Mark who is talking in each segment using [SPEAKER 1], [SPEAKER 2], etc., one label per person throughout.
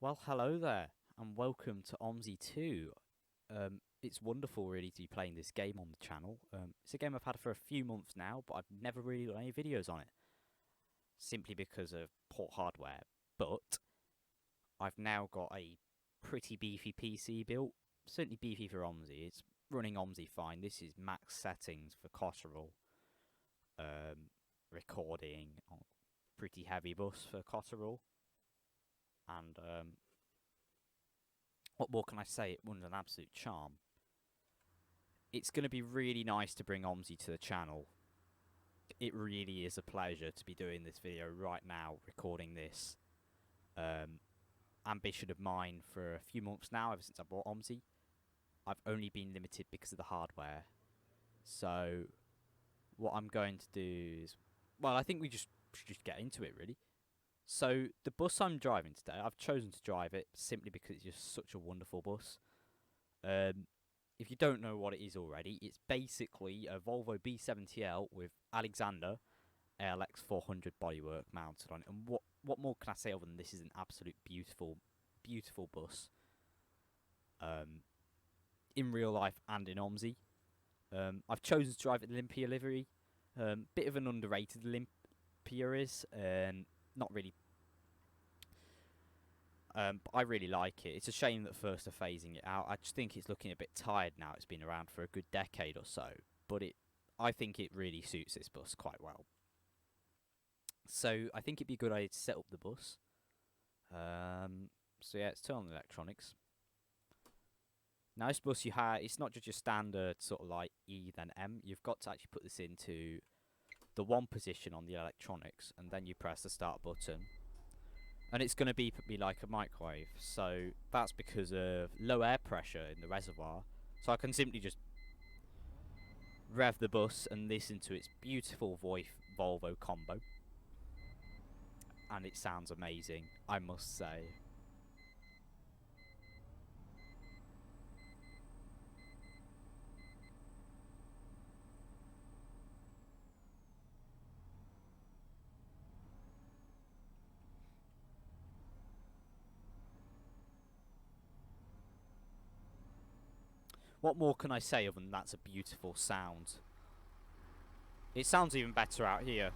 [SPEAKER 1] Well, hello there, and welcome to OMSI 2. It's wonderful, really, to be playing this game on the channel. It's a game I've had for a few months now, but I've never really done any videos on it, simply because of poor hardware. But I've now got a pretty beefy PC built, certainly beefy for OMSI. It's running OMSI fine. This is max settings for Cotterell, um, recording on pretty heavy bus for Cotterell, and what more can I say? It runs an absolute charm. It's going to be really nice to bring OMSI to the channel. It really is a pleasure to be doing this video right now, recording this. Ambition of mine for a few months now, ever since I bought OMSI. I've only been limited because of the hardware. So, what I'm going to do is, well, I think we should just get into it, really. So, the bus I'm driving today, I've chosen to drive it simply because it's just such a wonderful bus. If you don't know what it is already, it's basically a Volvo B7TL with Alexander ALX400 bodywork mounted on it. And what more can I say other than this is an absolute beautiful bus. In real life and in OMSI. I've chosen to drive it Olympia livery. Bit of an underrated Olympia is. Not really. But I really like it. It's a shame that first are phasing it out. I just think it's looking a bit tired now. It's been around for a good decade or so. But I think it really suits this bus quite well. So I think it'd be a good idea to set up the bus. So yeah, let's turn on the electronics. Now this bus it's not just your standard sort of like E then M. You've got to actually put this into the one position on the electronics, and then you press the start button. And it's going to beep at me like a microwave. So that's because of low air pressure in the reservoir. So I can simply just rev the bus and listen to its beautiful Volvo combo. And it sounds amazing, I must say. What more can I say other than that's a beautiful sound? It sounds even better out here.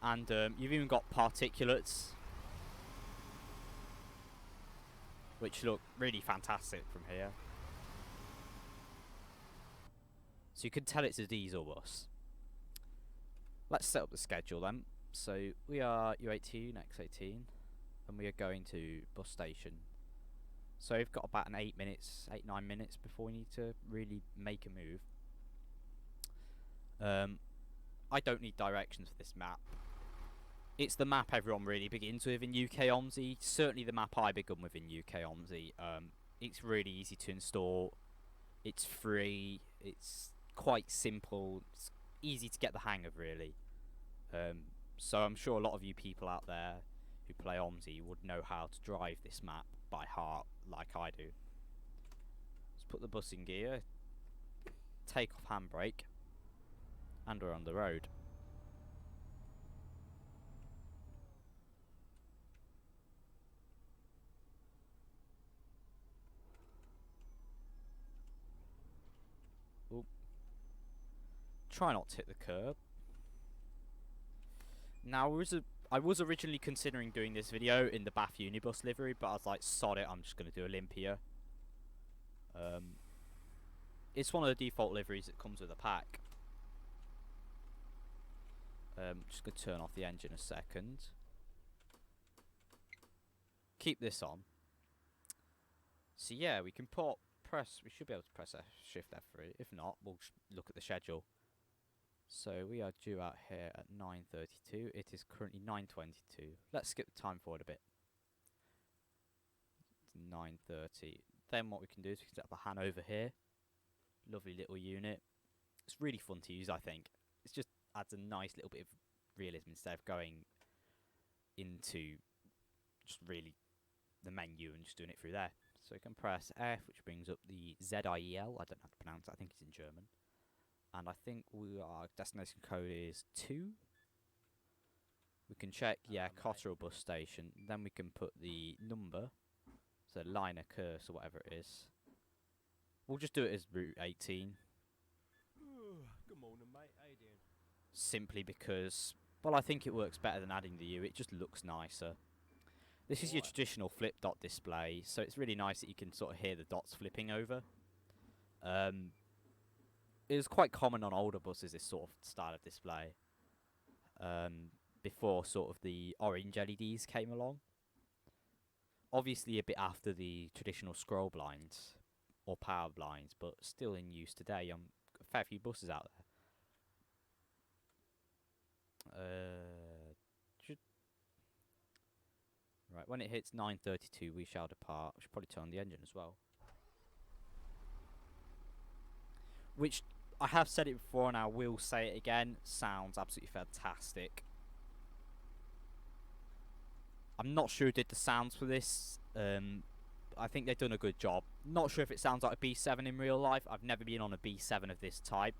[SPEAKER 1] And you've even got particulates, which look really fantastic from here. So you can tell it's a diesel bus. Let's set up the schedule then. So we are U18, X18, and we are going to bus station. So we've got about an 9 minutes before we need to really make a move. I don't need directions for this map. It's the map everyone really begins with in UK OMSI. Certainly the map I begun with in UK OMSI. It's really easy to install. It's free. It's quite simple. It's easy to get the hang of, really. So I'm sure a lot of you people out there who play OMSI would know how to drive this map by heart, like I do. Let's put the bus in gear, take off handbrake, and we're on the road. Oop. Try not to hit the curb. Now, I was originally considering doing this video in the Bath Unibus livery, but I was like, sod it, I'm just going to do Olympia. It's one of the default liveries that comes with a pack. Just going to turn off the engine a second. Keep this on. So yeah, we can we should be able to press Shift F3. If not, we'll look at the schedule. So we are due out here at 9:32. It is currently 9:22. Let's skip the time forward a bit. It's 9:30. Then what we can do is we can set up a Hanover here. Lovely little unit. It's really fun to use, I think. It just adds a nice little bit of realism instead of going into just really the menu and just doing it through there. So we can press F, which brings up the ZIEL. I don't know how to pronounce it. I think it's in German. And I think our destination code is 2. We can check, yeah, Cotterell bus station. Then we can put the number, so liner curse or whatever it is. We'll just do it as Route 18.
[SPEAKER 2] Good morning, mate. How you doing?
[SPEAKER 1] Simply because, well, I think it works better than adding the U. It just looks nicer. This is your traditional flip dot display, so it's really nice that you can sort of hear the dots flipping over. It was quite common on older buses, this sort of style of display. Before sort of the orange LEDs came along. Obviously a bit after the traditional scroll blinds or power blinds, but still in use today on a fair few buses out there. Right, when it hits 9:32 we shall depart. We should probably turn on the engine as well. Which, I have said it before and I will say it again, sounds absolutely fantastic. I'm not sure who did the sounds for this. I think they've done a good job. Not sure if it sounds like a B7 in real life. I've never been on a B7 of this type.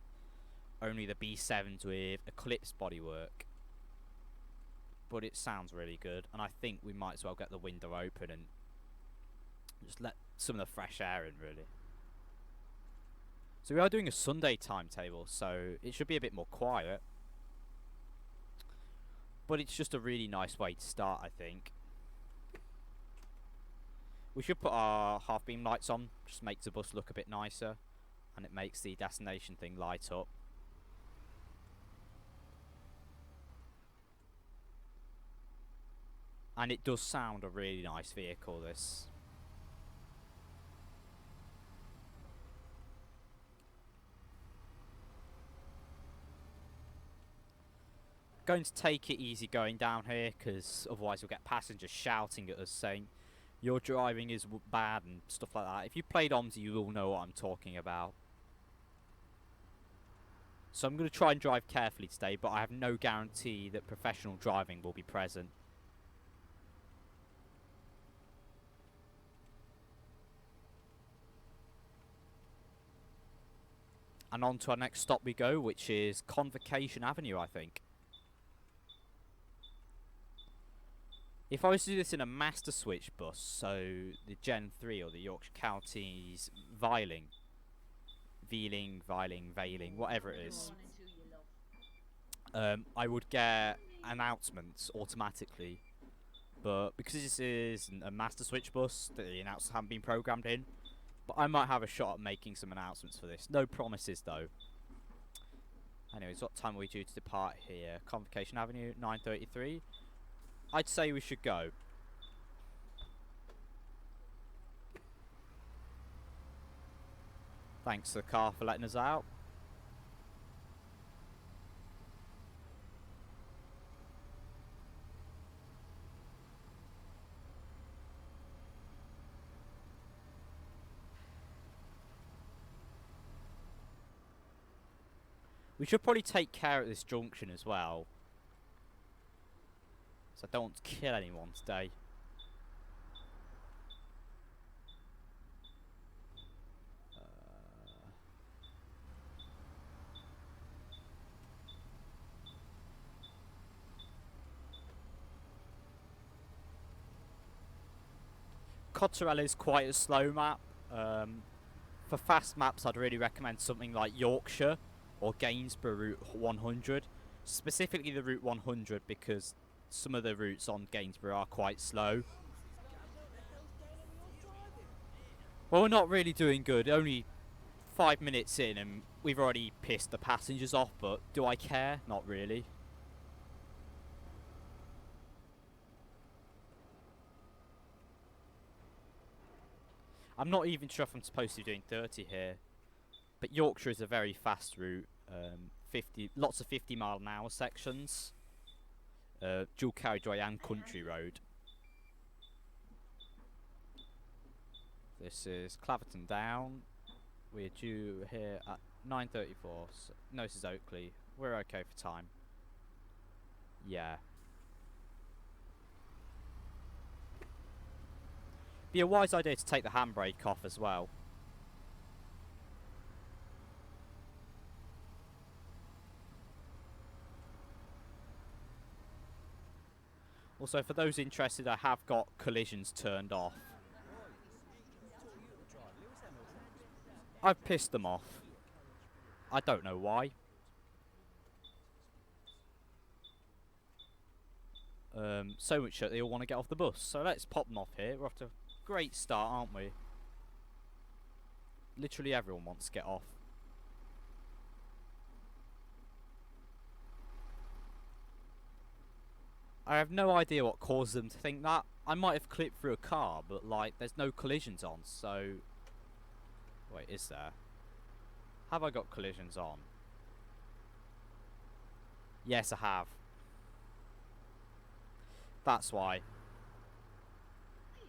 [SPEAKER 1] Only the B7s with Eclipse bodywork. But it sounds really good. And I think we might as well get the window open and just let some of the fresh air in, really. So we are doing a Sunday timetable, so it should be a bit more quiet. But it's just a really nice way to start, I think. We should put our half beam lights on, just makes the bus look a bit nicer. And it makes the destination thing light up. And it does sound a really nice vehicle, this. Going to take it easy going down here, because otherwise we'll get passengers shouting at us saying your driving is bad and stuff like that. If you played OMSI, you will know what I'm talking about. So I'm going to try and drive carefully today, but I have no guarantee that professional driving will be present. And on to our next stop we go, which is Convocation Avenue, I think. If I was to do this in a master switch bus, so the Gen 3 or the Yorkshire Counties Veiling, whatever it is, I would get announcements automatically. But because this is a master switch bus, the announcements haven't been programmed in. But I might have a shot at making some announcements for this. No promises, though. Anyways, what time are we due to depart here? Convocation Avenue, 9:33. I'd say we should go. Thanks to the car for letting us out. We should probably take care at this junction as well. So I don't want to kill anyone today. Cotterell is quite a slow map. For fast maps, I'd really recommend something like Yorkshire or Gainsborough Route 100. Specifically the Route 100, because some of the routes on Gainsborough are quite slow. Well, we're not really doing good. Only 5 minutes in and we've already pissed the passengers off, but do I care? Not really. I'm not even sure if I'm supposed to be doing 30 here. But Yorkshire is a very fast route. 50, lots of 50-mile-an-hour sections. Dual carriageway and country road. This is Claverton Down. We're due here at 9:34. So, no, this is Oakley. We're okay for time. Yeah. Be a wise idea to take the handbrake off as well. Also, for those interested, I have got collisions turned off. I've pissed them off. I don't know why. So much that they all want to get off the bus. So let's pop them off here. We're off to a great start, aren't we? Literally everyone wants to get off. I have no idea what caused them to think that. I might have clipped through a car, but like, there's no collisions on, so... Wait, is there? Have I got collisions on? Yes, I have. That's why. If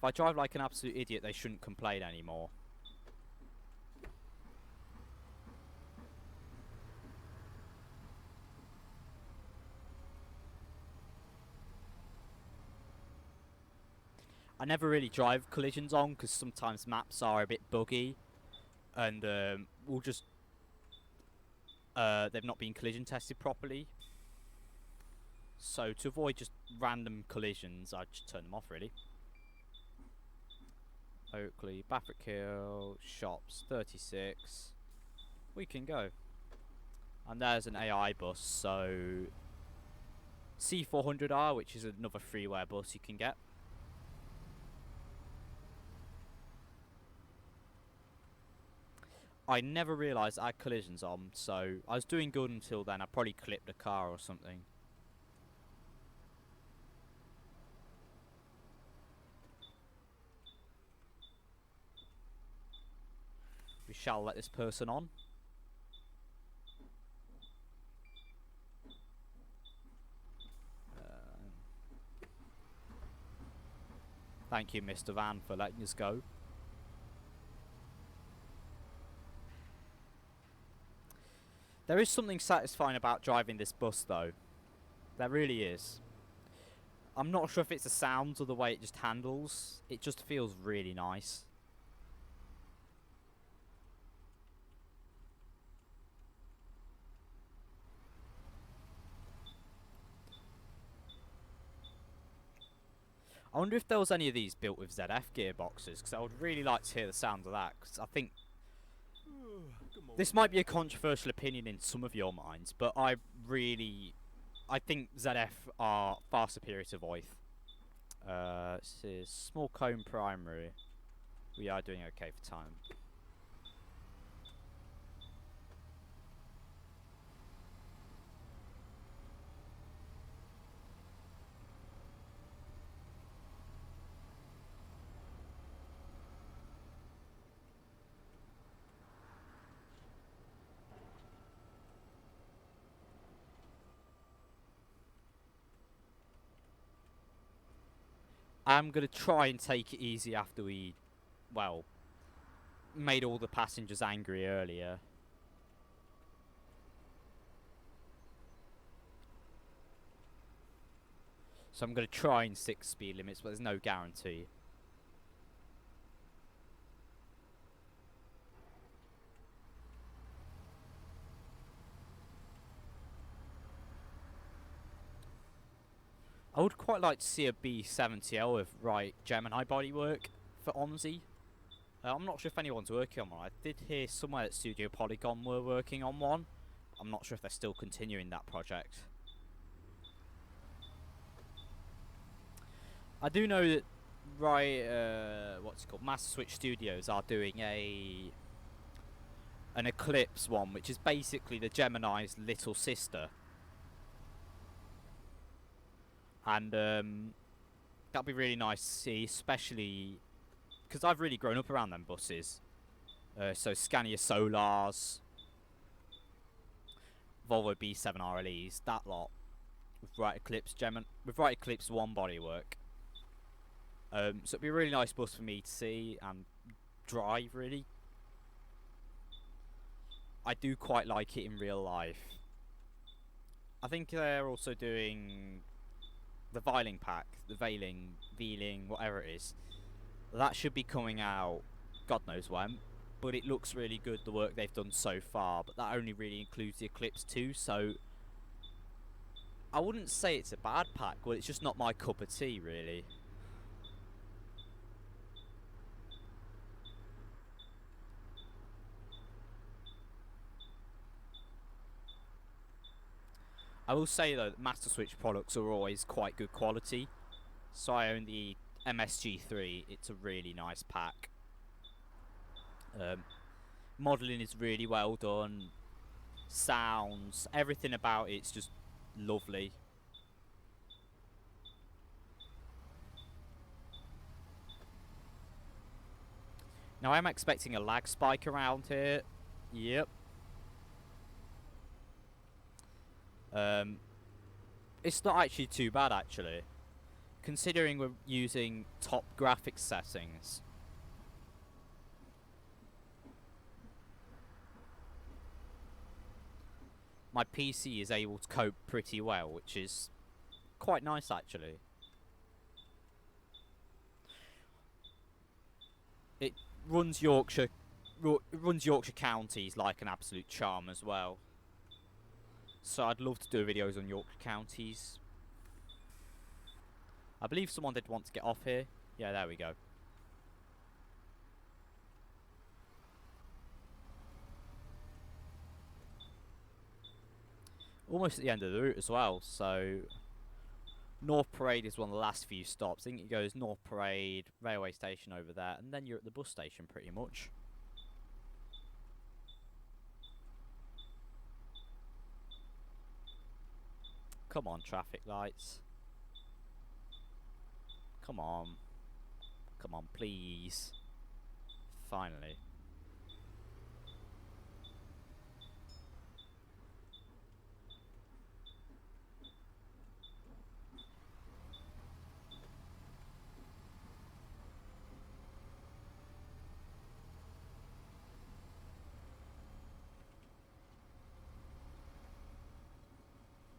[SPEAKER 1] I drive like an absolute idiot, they shouldn't complain anymore. I never really drive collisions on because sometimes maps are a bit buggy and we'll just they've not been collision tested properly. So to avoid just random collisions, I just turn them off really. Oakley, Baffert Hill, Shops, 36. We can go. And there's an AI bus, so C400R, which is another freeware bus you can get. I never realised I had collisions on, so I was doing good until then. I probably clipped a car or something. We shall let this person on. Thank you, Mr. Van, for letting us go. There is something satisfying about driving this bus, though. There really is. I'm not sure if it's the sounds or the way it just handles. It just feels really nice. I wonder if there was any of these built with ZF gearboxes, because I would really like to hear the sound of that, because I think... This might be a controversial opinion in some of your minds, but I think ZF are far superior to Voith. This is Small Cone Primary. We are doing okay for time. I'm going to try and take it easy after we, well, made all the passengers angry earlier. So I'm going to try and stick speed limits, but there's no guarantee. I would quite like to see a B7TL with right Gemini bodywork for OMSI. I'm not sure if anyone's working on one. I did hear somewhere that Studio Polygon were working on one. I'm not sure if they're still continuing that project. I do know that what's it called? Master Switch Studios are doing an Eclipse one, which is basically the Gemini's little sister. And that'd be really nice to see, especially because I've really grown up around them buses. So Scania Solars, Volvo B7 RLEs, that lot with right Eclipse with right Eclipse 1 bodywork. So it'd be a really nice bus for me to see and drive. Really, I do quite like it in real life. I think they're also doing the Veiling pack, the Veiling, whatever it is. That should be coming out, God knows when, but it looks really good, the work they've done so far, but that only really includes the Eclipse 2, so I wouldn't say it's a bad pack, but it's just not my cup of tea, really. I will say though that Master Switch products are always quite good quality. So I own the MSG3. It's a really nice pack. Modelling is really well done. Sounds, everything about it's just lovely. Now I'm expecting a lag spike around here. Yep. It's not actually too bad actually, considering we're using top graphics settings. My PC is able to cope pretty well, which is quite nice actually. It runs Yorkshire counties like an absolute charm as well. So I'd love to do videos on Yorkshire counties. I believe someone did want to get off here. Yeah, there we go. Almost at the end of the route as well, so North Parade is one of the last few stops. I think it goes North Parade, railway station over there, and then you're at the bus station pretty much. Come on, traffic lights. Come on. Come on, please. Finally.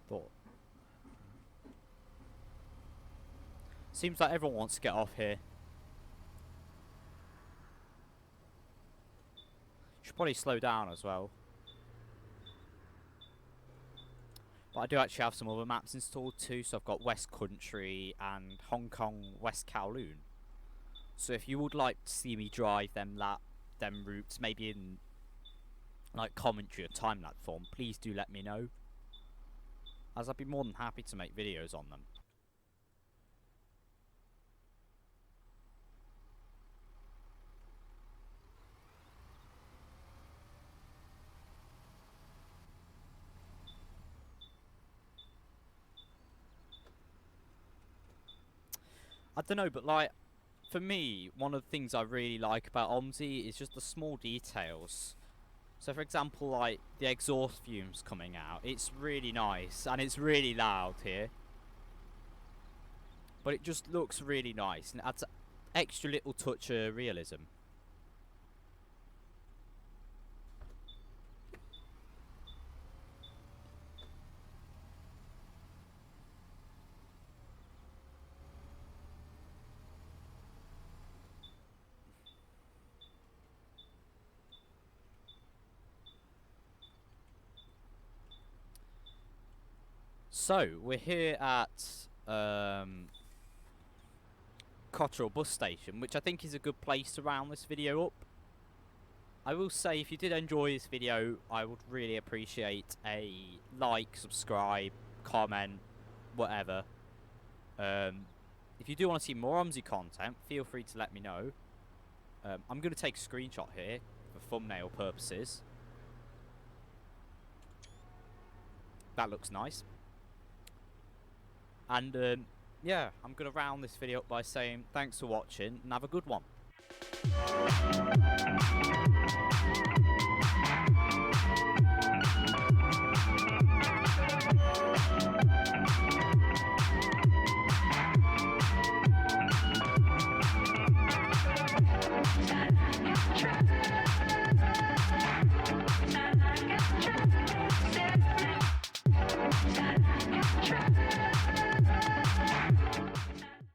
[SPEAKER 1] Thought. Seems like everyone wants to get off here. Should probably slow down as well. But I do actually have some other maps installed too, so I've got West Country and Hong Kong West Kowloon. So if you would like to see me drive them routes, maybe in like commentary or time-lapse form, please do let me know, as I'd be more than happy to make videos on them. I don't know, but like, for me, one of the things I really like about OMSI is just the small details. So for example, like the exhaust fumes coming out, it's really nice and it's really loud here. But it just looks really nice and adds an extra little touch of realism. So, we're here at Cotterell bus station, which I think is a good place to round this video up. I will say, if you did enjoy this video, I would really appreciate a like, subscribe, comment, whatever. If you do want to see more OMSI content, feel free to let me know. I'm going to take a screenshot here for thumbnail purposes. That looks nice. And yeah, I'm going to round this video up by saying thanks for watching and have a good one.